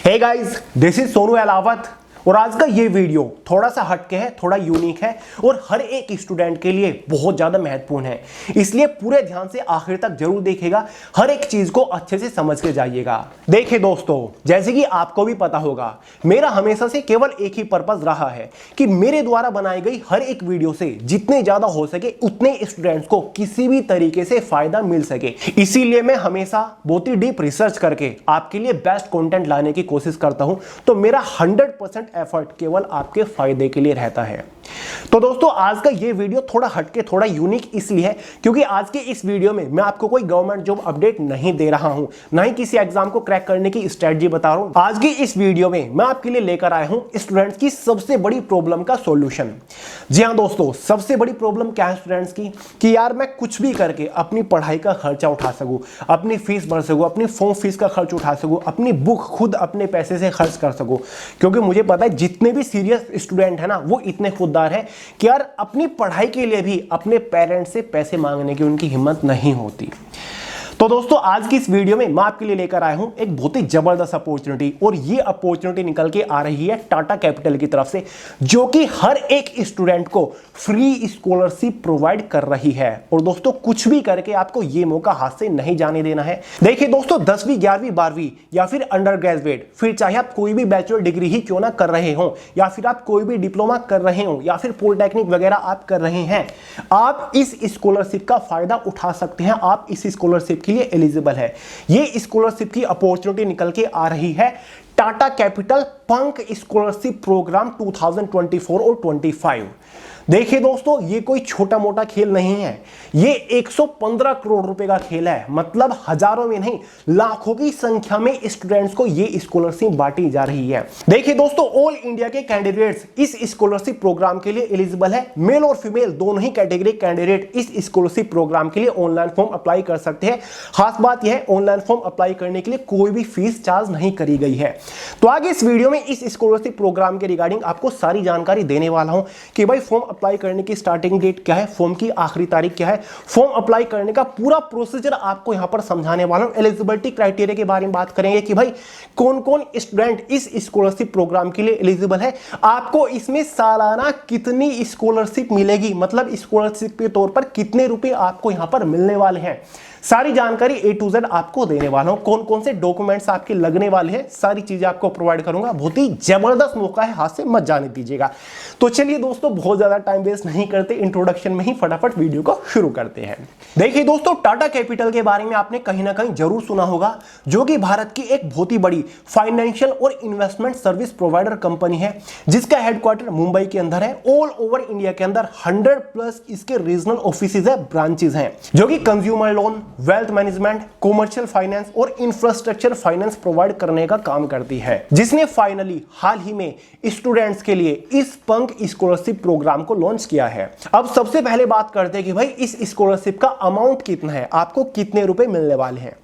Hey guys, this is Sonu Alawat और आज का ये वीडियो थोड़ा सा हटके है, थोड़ा यूनिक है और हर एक स्टूडेंट के लिए बहुत ज्यादा महत्वपूर्ण है। इसलिए पूरे ध्यान से आखिर तक जरूर देखिएगा, हर एक चीज को अच्छे से समझ के जाइएगा। देखिए दोस्तों, जैसे कि आपको भी पता होगा, मेरा हमेशा से केवल एक ही पर्पस रहा है कि मेरे द्वारा बनाई गई हर एक वीडियो से जितने ज्यादा हो सके उतने स्टूडेंट्स को किसी भी तरीके से फायदा मिल सके। इसीलिए मैं हमेशा बहुत ही डीप रिसर्च करके आपके लिए बेस्ट कंटेंट लाने की कोशिश करता हूं। तो मेरा 100% एफर्ट केवल आपके फायदे के लिए रहता है। तो दोस्तों, आज का ये वीडियो थोड़ा हटके, थोड़ा यूनिक इसलिए है क्योंकि आज के इस वीडियो में मैं आपको कोई गवर्नमेंट जॉब अपडेट नहीं दे रहा हूं, ना ही किसी एग्जाम को क्रैक करने की स्ट्रेटजी बता रहा हूं। आज की इस वीडियो में मैं आपके लिए लेकर आया हूं स्टूडेंट्स की सबसे बड़ी प्रॉब्लम का सॉल्यूशन। जी हां दोस्तों, सबसे बड़ी प्रॉब्लम क्या है स्टूडेंट्स की कि यार मैं कुछ भी करके अपनी पढ़ाई का खर्चा उठा सकूं, अपनी फीस भर सकूं, अपनी फॉर्म फीस का खर्च उठा सकूं, अपनी बुक खुद अपने पैसे से खर्च कर सकूं। क्योंकि मुझे पता है जितने भी सीरियस स्टूडेंट है ना, वो इतने खुददार है कि यार अपनी पढ़ाई के लिए भी अपने पेरेंट्स से पैसे मांगने की उनकी हिम्मत नहीं होती। तो दोस्तों, आज की इस वीडियो में मैं आपके लिए लेकर आया हूं एक बहुत ही जबरदस्त अपॉर्चुनिटी, और ये अपॉर्चुनिटी निकल के आ रही है टाटा कैपिटल की तरफ से, जो कि हर एक स्टूडेंट को फ्री स्कॉलरशिप प्रोवाइड कर रही है। और दोस्तों, कुछ भी करके आपको ये मौका हाथ से नहीं जाने देना है। देखिए दोस्तों, 10वीं 11वीं 12वीं या फिर अंडर ग्रेजुएट, फिर चाहे आप कोई भी बैचलर डिग्री ही क्यों ना कर रहे हो, या फिर आप कोई भी डिप्लोमा कर रहे हो, या फिर पॉलिटेक्निक वगैरह आप कर रहे हैं, आप इस स्कॉलरशिप का फायदा उठा सकते हैं। आप इस स्कॉलरशिप के लिए एलिजिबल है। ये स्कॉलरशिप की अपॉर्चुनिटी निकल के आ रही है टाटा कैपिटल पंख स्कॉलरशिप प्रोग्राम 2024 और 25। देखिए दोस्तों, ये कोई छोटा मोटा खेल नहीं है, ये 115 करोड़ रुपए का खेल है। मतलब हजारों में नहीं, लाखों की संख्या में स्टूडेंट्स को ये स्कॉलरशिप बांटी जा रही है। देखिए दोस्तों, ऑल इंडिया के कैंडिडेट्स इस स्कॉलरशिप प्रोग्राम के लिए एलिजिबल है। मेल और फीमेल दोनों ही कैटेगरी कैंडिडेट इस स्कॉलरशिप प्रोग्राम के लिए ऑनलाइन फॉर्म अप्लाई कर सकते हैं। खास बात यह है, ऑनलाइन फॉर्म अप्लाई करने के लिए कोई भी फीस चार्ज नहीं करी गई है। तो आगे इस वीडियो में इस स्कॉलरशिप प्रोग्राम के रिगार्डिंग आपको सारी जानकारी देने वाला हूं कि भाई फॉर्म अप्लाई करने की स्टार्टिंग डेट क्या है, फॉर्म की आखिरी तारीख क्या है, फॉर्म अप्लाई करने का पूरा प्रोसीजर आपको यहां पर समझाने वाला हूं। एलिजिबिलिटी क्राइटेरिया के बारे में बात करेंगे कि भाई कौन कौन स्टूडेंट इस स्कॉलरशिप प्रोग्राम के लिए एलिजिबल है, आपको इसमें सालाना कितनी स्कॉलरशिप मिलेगी, मतलब स्कॉलरशिप के तौर पर कितने रुपए आपको यहां पर मिलने वाले हैं। सारी जानकारी A to Z आपको देने वाला हूं। कौन कौन से डॉक्यूमेंट्स आपके लगने वाले हैं, सारी चीजें आपको प्रोवाइड करूंगा। बहुत ही जबरदस्त मौका है, हाथ से मत जाने दीजिएगा। तो चलिए दोस्तों, बहुत ज्यादा टाइम वेस्ट नहीं करते, इंट्रोडक्शन में ही फटाफट वीडियो को शुरू करते हैं। देखिए दोस्तों, टाटा कैपिटल के बारे में आपने कहीं ना कहीं जरूर सुना होगा, जो कि भारत की एक बहुत ही बड़ी फाइनेंशियल और इन्वेस्टमेंट सर्विस प्रोवाइडर कंपनी है, जिसका हेडक्वार्टर मुंबई के अंदर है। ऑल ओवर इंडिया के अंदर 100+ इसके रीजनल ऑफिसेज है, ब्रांचेज हैं, जो कि consumer loan, wealth management, commercial finance और इंफ्रास्ट्रक्चर फाइनेंस प्रोवाइड करने का काम करती है, जिसने फाइनली हाल ही में स्टूडेंट्स के लिए इस पंख स्कॉलरशिप प्रोग्राम को लॉन्च किया है। अब सबसे पहले बात करते हैं कि भाई इस स्कॉलरशिप का अमाउंट कितना है, आपको कितने रुपए मिलने वाले हैं।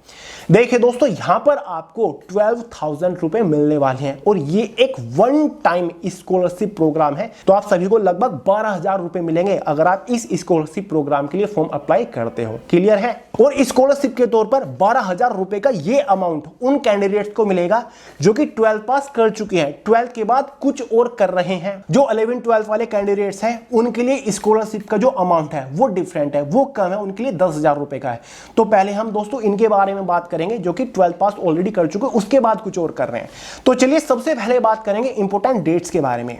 देखिए दोस्तों, यहां पर आपको 12,000 रुपए मिलने वाले हैं, और ये एक वन टाइम स्कॉलरशिप प्रोग्राम है। तो आप सभी को लगभग 12,000 रुपए मिलेंगे अगर आप इस स्कॉलरशिप प्रोग्राम के लिए फॉर्म अप्लाई करते हो। क्लियर है। और स्कॉलरशिप के तौर पर 12,000 रुपए का ये अमाउंट उन कैंडिडेट्स को मिलेगा जो कि 12 पास कर चुके हैं, 12 के बाद कुछ और कर रहे हैं। जो 11 12 वाले कैंडिडेट्स हैं, उनके लिए स्कॉलरशिप का जो अमाउंट है वो डिफरेंट है, वो कम है, उनके लिए 10,000 रुपए का है। तो पहले हम दोस्तों इनके बारे में बात करेंगे जो कि 12 पास ऑलरेडी कर चुके, उसके बाद कुछ और कर रहे हैं। तो चलिए सबसे पहले बात करेंगे इंपॉर्टेंट डेट्स के बारे में।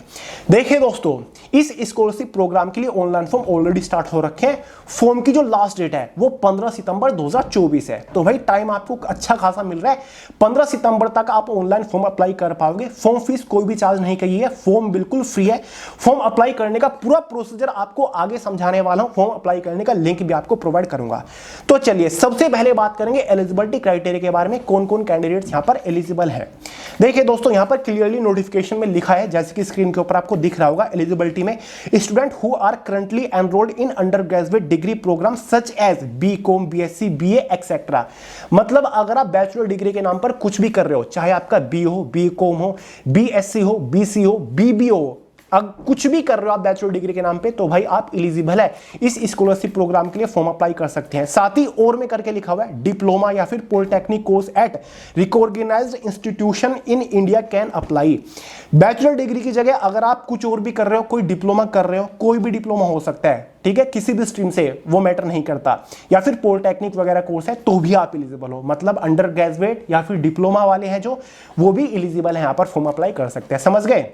देखिए दोस्तों, इस स्कॉलरशिप प्रोग्राम के लिए ऑनलाइन फॉर्म ऑलरेडी स्टार्ट हो रखे हैं। फॉर्म की जो लास्ट डेट है वो 15 सितंबर 2024 है। तो भाई टाइम आपको अच्छा खासा मिल रहा है। 15 सितंबर तक आप ऑनलाइन फॉर्म अप्लाई कर पाओगे। फॉर्म फीस कोई भी चार्ज नहीं की है, फॉर्म बिल्कुल फ्री है। फॉर्म अप्लाई करने का पूरा प्रोसीजर आपको आगे समझाने वाला हूं। फॉर्म अप्लाई करने का लिंक भी आपको प्रोवाइड करूंगा। तो चलिए सबसे पहले बात करेंगे एलिजिबिलिटी क्राइटेरिया के बारे में, कौन कौन कैंडिडेट्स यहां पर एलिजिबल है। देखिए दोस्तों, यहां पर क्लियरली नोटिफिकेशन में लिखा है, जैसे कि स्क्रीन के ऊपर आपको दिख रहा होगा, एलिजिबिलिटी में student who are currently enrolled in under graduate degree programme such as BCom, BSc, BA etcetera. मतलब अगर आप बैचलर डिग्री के नाम पर कुछ भी कर रहे हो, चाहे आपका BA हो, BCom हो, BSc हो, BC हो, BB हो, अब कुछ भी कर रहे हो आप बैचलर डिग्री के नाम पे तो भाई आप एलिजिबल है इस स्कॉलरशिप प्रोग्राम के लिए, फॉर्म अप्लाई कर सकते हैं। साथ ही और में करके लिखा हुआ है डिप्लोमा या फिर polytechnic course at recognised institution in India can apply. Bachelor degree की जगह अगर आप कुछ और भी कर रहे हो, कोई डिप्लोमा कर रहे हो, कोई भी डिप्लोमा हो सकता है, ठीक है, किसी भी स्ट्रीम से, वो मैटर नहीं करता, या फिर पॉलिटेक्निक वगैरह कोर्स है तो भी आप एलिजिबल हो। मतलब अंडर ग्रेजुएट या फिर डिप्लोमा वाले हैं जो, वो भी एलिजिबल है, यहां पर फॉर्म अप्लाई कर सकते हैं। समझ गए।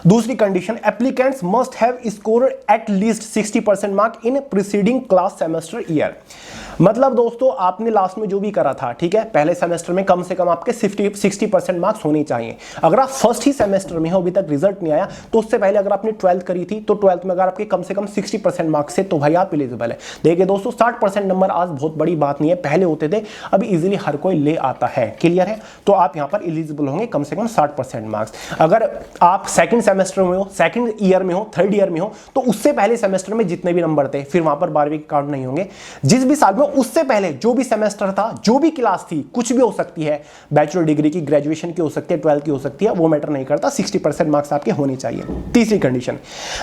दूसरी condition, applicants must have scored at least 60% mark in preceding class semester year. मतलब दोस्तों आपने लास्ट में जो भी करा था, ठीक है, पहले सेमेस्टर में कम से कम आपके 60% मार्क्स होने चाहिए। अगर आप फर्स्ट ही सेमेस्टर में हो, अभी तक रिजल्ट नहीं आया, तो उससे पहले अगर आपने 12th करी थी तो 12th में अगर आपके कम से कम 60% मार्क्स है तो भाई आप एलिजिबल है। देखिए दोस्तों 60% नंबर आज बहुत बड़ी बात नहीं है, पहले होते थे, अभी इजीली हर कोई ले आता है। क्लियर है। तो आप यहां पर एलिजिबल होंगे कम से कम 60% मार्क्स। अगर आप सेकंड सेमेस्टर में हो, सेकंड ईयर में हो, थर्ड ईयर में हो, तो उससे पहले सेमेस्टर में जितने भी नंबर थे फिर वहां पर 12वीं के काउंट नहीं होंगे। जिस भी साल में उससे पहले जो भी सेमेस्टर था, जो भी क्लास थी, कुछ भी हो सकती है, बैचलर डिग्री की, ग्रेजुएशन की हो सकती है, 12th की हो सकती है, वो मैटर नहीं करता, 60% मार्क्स आपके होने चाहिए। तीसरी condition,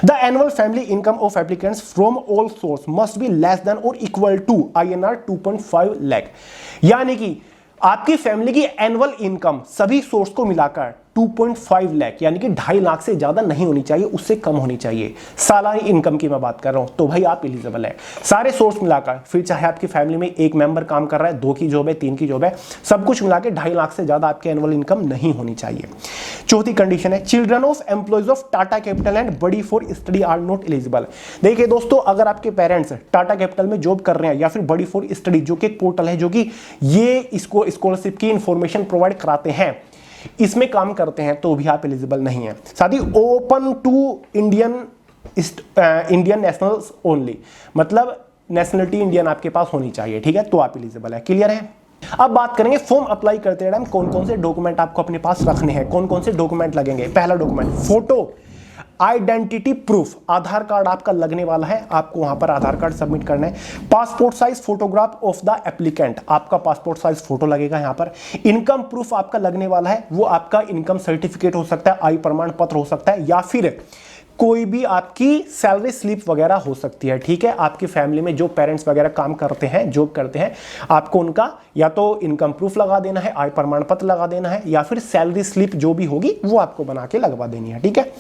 the annual family income of applicants from all source must be less than और इक्वल टू INR 2.5 लाख। यानी कि आपकी फैमिली की एनुअल इनकम सभी सोर्स को मिलाकर 2.5 लाख यानी कि 2.5 लाख से ज्यादा नहीं होनी चाहिए, उससे कम होनी चाहिए। सालाना इनकम की मैं बात कर रहा हूं, तो भाई आप एलिजिबल है। सारे सोर्स मिलाकर, फिर चाहे आपकी फैमिली में एक मेंबर काम कर रहा है, 2 की जॉब है, 3 की जॉब है, सब कुछ मिलाकर 2.5 लाख से ज्यादा आपकी एनुअल इनकम नहीं होनी चाहिए। चौथी कंडीशन है, children of employees of Tata Capital and buddy for study are not eligible. देखिए दोस्तों, अगर आपके पेरेंट्स टाटा कैपिटल में जॉब कर रहे हैं या फिर बडी फॉर स्टडी, जो कि एक पोर्टल है जो कि ये इसको स्कॉलरशिप की इंफॉर्मेशन प्रोवाइड कराते हैं, इसमें काम करते हैं, तो भी आप एलिजिबल नहीं है। साथ ही open to Indian nationals only, मतलब नेशनलिटी इंडियन आपके पास होनी चाहिए, ठीक है, तो आप एलिजिबल है। क्लियर है। अब बात करेंगे फॉर्म अप्लाई करते टाइम कौन कौन से डॉक्यूमेंट आपको अपने पास रखने हैं, कौन कौन से डॉक्यूमेंट लगेंगे। पहला डॉक्यूमेंट, फोटो आइडेंटिटी प्रूफ, आधार कार्ड आपका लगने वाला है, आपको वहां पर आधार कार्ड सबमिट करना है। Passport size photograph of the applicant, आपका पासपोर्ट साइज फोटो लगेगा यहां पर। इनकम प्रूफ आपका लगने वाला है, वो आपका इनकम सर्टिफिकेट हो सकता है, आय प्रमाण पत्र हो सकता है, या फिर कोई भी आपकी सैलरी स्लिप वगैरह हो सकती है, ठीक है। आपकी फैमिली में जो पेरेंट्स वगैरह काम करते हैं, जॉब करते हैं, आपको उनका या तो इनकम प्रूफ लगा देना है, आय प्रमाण पत्र लगा देना है, या फिर सैलरी स्लिप जो भी होगी वो आपको बना के लगवा देनी है, ठीक है।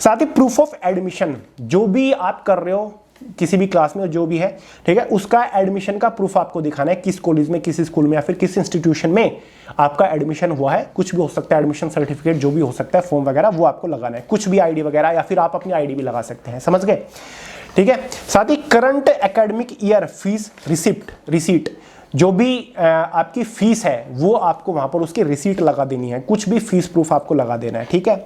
साथ ही प्रूफ ऑफ एडमिशन, जो भी आप कर रहे हो किसी भी क्लास में जो भी है, ठीक है, उसका एडमिशन का प्रूफ आपको दिखाना है, किस कॉलेज में, किस स्कूल में या फिर किस इंस्टीट्यूशन में आपका एडमिशन हुआ है, कुछ भी हो सकता है, एडमिशन सर्टिफिकेट जो भी हो सकता है, फॉर्म वगैरह, वो आपको लगाना है। कुछ भी आईडी वगैरह, या फिर आप अपनी आईडी भी लगा सकते हैं, समझ गए, ठीक है। साथ ही current academic year fees receipt, जो भी आपकी फीस है वो आपको वहां पर उसकी रिसीट लगा देनी है, कुछ भी फीस प्रूफ आपको लगा देना है, ठीक है।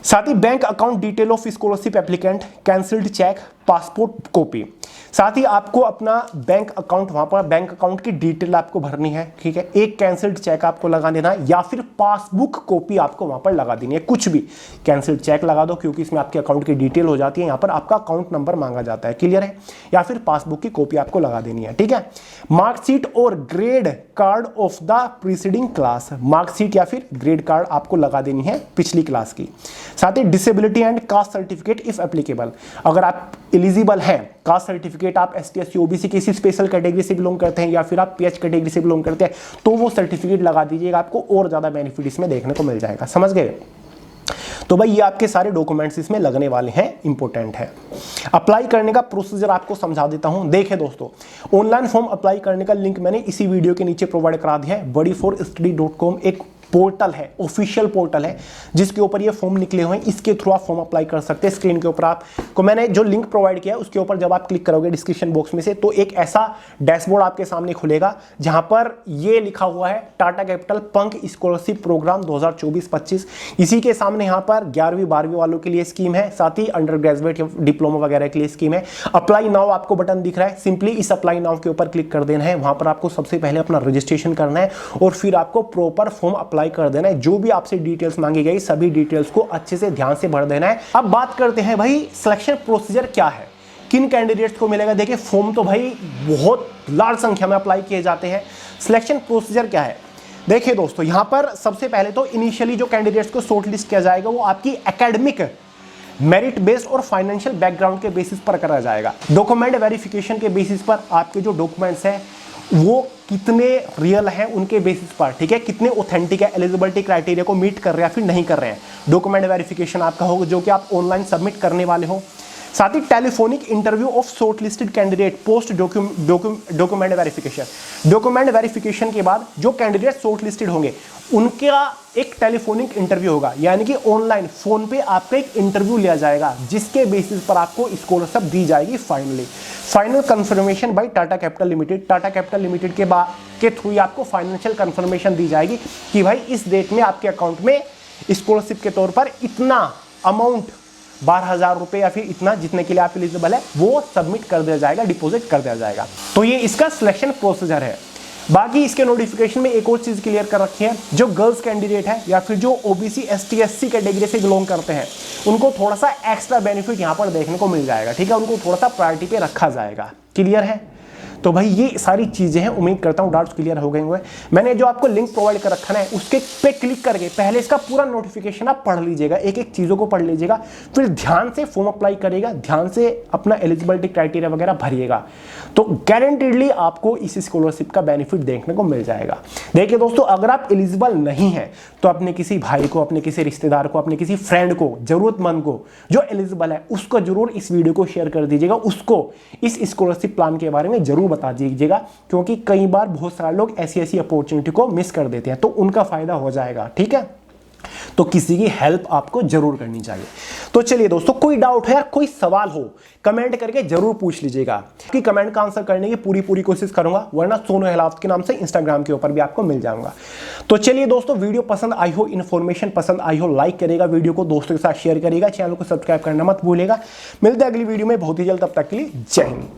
साथ ही bank account detail of scholarship applicant, cancelled cheque, passport copy. साथ ही आपको अपना बैंक अकाउंट, वहां पर बैंक अकाउंट की डिटेल आपको भरनी है, ठीक है। एक कैंसिल्ड चेक आपको लगा देना है, या फिर पासबुक कॉपी आपको वहां पर लगा देनी है, कुछ भी। कैंसिल्ड चेक लगा दो क्योंकि इसमें आपके अकाउंट की डिटेल हो जाती है, यहां पर आपका अकाउंट नंबर मांगा जाता है, क्लियर है। या फिर पासबुक की कॉपी आपको लगा देनी है, ठीक है। मार्कशीट और grade card of the preceding class, marksheet या फिर ग्रेड कार्ड आपको लगा देनी है पिछली क्लास की। साथ ही disability and caste certificate if applicable, अगर आप एलिजिबल हैं, कास्ट सर्टिफिकेट आप ST SC OBC किसी स्पेशल कैटेगरी से बिलोंग करते हैं या फिर आप PH कैटेगरी से बिलोंग करते हैं, तो वो सर्टिफिकेट लगा दीजिएगा, आपको और ज्यादा बेनिफिट इसमें देखने को मिल जाएगा, समझ गए। तो भाई ये आपके सारे डॉक्यूमेंट्स इसमें लगने वाले हैं, इंपॉर्टेंट है। अप्लाई करने का प्रोसीजर आपको समझा देता हूं। देखिए दोस्तों, ऑनलाइन फॉर्म अप्लाई करने का लिंक मैंने इसी वीडियो के नीचे प्रोवाइड करा दिया है। bodyforstudy.com एक पोर्टल है, ऑफिशियल पोर्टल है, जिसके ऊपर ये फॉर्म निकले हुए हैं, इसके थ्रू आप फॉर्म अप्लाई कर सकते हैं। स्क्रीन के ऊपर आपको मैंने जो लिंक प्रोवाइड किया है उसके ऊपर जब आप क्लिक करोगे डिस्क्रिप्शन बॉक्स में से, तो एक ऐसा डैशबोर्ड आपके सामने खुलेगा जहां पर ये लिखा हुआ है टाटा कैपिटल पंख स्कॉलरशिप प्रोग्राम 2024-25। इसी के सामने यहाँ पर 11वीं 12वीं वालों के लिए स्कीम है, साथ ही अंडर ग्रेजुएट या डिप्लोमा वगैरह के लिए स्कीम है। अप्लाई नाउ आपको बटन दिख रहा है, सिंपली इस अप्लाई नाउ के ऊपर क्लिक कर देना है। वहां पर आपको सबसे पहले अपना रजिस्ट्रेशन करना है और फिर आपको प्रॉपर फॉर्म अप्लाई कर देना है। जो भी आपसे डिटेल्स मांगी गई सभी डिटेल्स को अच्छे से ध्यान से भर देना है। अब बात करते हैं भाई सिलेक्शन प्रोसीजर क्या है, किन कैंडिडेट्स को मिलेगा। देखिए फॉर्म तो भाई बहुत लार्ज संख्या में अप्लाई किए जाते हैं। सिलेक्शन प्रोसीजर क्या है, देखिए दोस्तों, यहां पर सबसे पहले तो इनिशियली जो कैंडिडेट्स को शॉर्टलिस्ट किया जाएगा वो आपकी एकेडमिक मेरिट बेस्ड और फाइनेंशियल बैकग्राउंड के बेसिस पर करा जाएगा। डॉक्यूमेंट वेरिफिकेशन के बेसिस पर आपके जो डॉक्यूमेंट्स हैं वो कितने रियल हैं उनके बेसिस पर, ठीक है, कितने ऑथेंटिक है, एलिजिबिलिटी क्राइटेरिया को मीट कर रहे हैं या फिर नहीं कर रहे हैं। डॉक्यूमेंट वेरिफिकेशन आपका होगा जो कि आप ऑनलाइन सबमिट करने वाले हो। साथ ही telephonic interview of shortlisted candidate post document verification. Document verification के बाद जो कैंडिडेट शॉर्टलिस्टेड होंगे उनका एक टेलीफोनिक इंटरव्यू होगा, यानी कि ऑनलाइन फोन पे आपका एक इंटरव्यू लिया जाएगा जिसके बेसिस पर आपको स्कॉलरशिप दी जाएगी। Final confirmation bye Tata capital limited. Tata capital limited के थ्रू आपको फाइनेंशियल कंफर्मेशन दी जाएगी कि भाई इस डेट में आपके अकाउंट में स्कॉलरशिप के तौर पर इतना अमाउंट 12,000 रुपए या फिर इतना जितने के लिए आप एलिजिबल है वो सबमिट कर दिया जाएगा, डिपॉजिट कर दिया जाएगा। तो ये इसका सिलेक्शन प्रोसीजर है। बाकी इसके नोटिफिकेशन में एक और चीज क्लियर कर रखी है, जो गर्ल्स कैंडिडेट है या फिर जो ओबीसी एसटी एससी कैटेगरी से बिलोंग करते हैं उनको थोड़ा सा एक्स्ट्रा बेनिफिट यहां पर देखने को मिल जाएगा, ठीक है, उनको थोड़ा सा प्रायोरिटी पे रखा जाएगा। क्लियर है? तो भाई ये सारी चीजें हैं, उम्मीद करता हूँ डाउट्स क्लियर हो गए होंगे। मैंने जो आपको लिंक प्रोवाइड कर रखा है उसके पे क्लिक करके पहले इसका पूरा नोटिफिकेशन आप पढ़ लीजिएगा, एक एक चीजों को पढ़ लीजिएगा, फिर ध्यान से फॉर्म अप्लाई करिएगा, ध्यान से अपना एलिजिबिलिटी क्राइटेरिया वगैरह भरिएगा, तो गारंटीडली आपको इस स्कॉलरशिप का बेनिफिट देखने को मिल जाएगा। देखिए दोस्तों, अगर आप एलिजिबल नहीं है तो अपने किसी भाई को, अपने किसी रिश्तेदार को, अपने किसी फ्रेंड को, जरूरतमंद को जो एलिजिबल है उसको जरूर इस वीडियो को शेयर कर दीजिएगा, उसको इस स्कॉलरशिप प्लान के बारे में जरूर बता दीजिएगा, क्योंकि कई बार बहुत सारे लोग ऐसी अपॉर्चुनिटी को मिस कर देते हैं, तो उनका फायदा हो जाएगा। ठीक है, तो किसी की हेल्प आपको जरूर करनी चाहिए। तो चलिए दोस्तों, कोई डाउट है, कोई सवाल हो कमेंट करके जरूर पूछ लीजिएगा, कि कमेंट का आंसर करने की पूरी कोशिश करूंगा, वरना सोनू अहलावत के नाम से इंस्टाग्राम के ऊपर भी आपको मिल जाऊंगा। तो चलिए दोस्तों, वीडियो पसंद आई हो, इन्फॉर्मेशन पसंद आई हो, लाइक करेगा, वीडियो को दोस्तों के साथ शेयर करिएगा, चैनल को सब्सक्राइब करना मत भूलिएगा। मिलते हैं अगली वीडियो में बहुत ही जल्द, तब तक के लिए जय हिंद।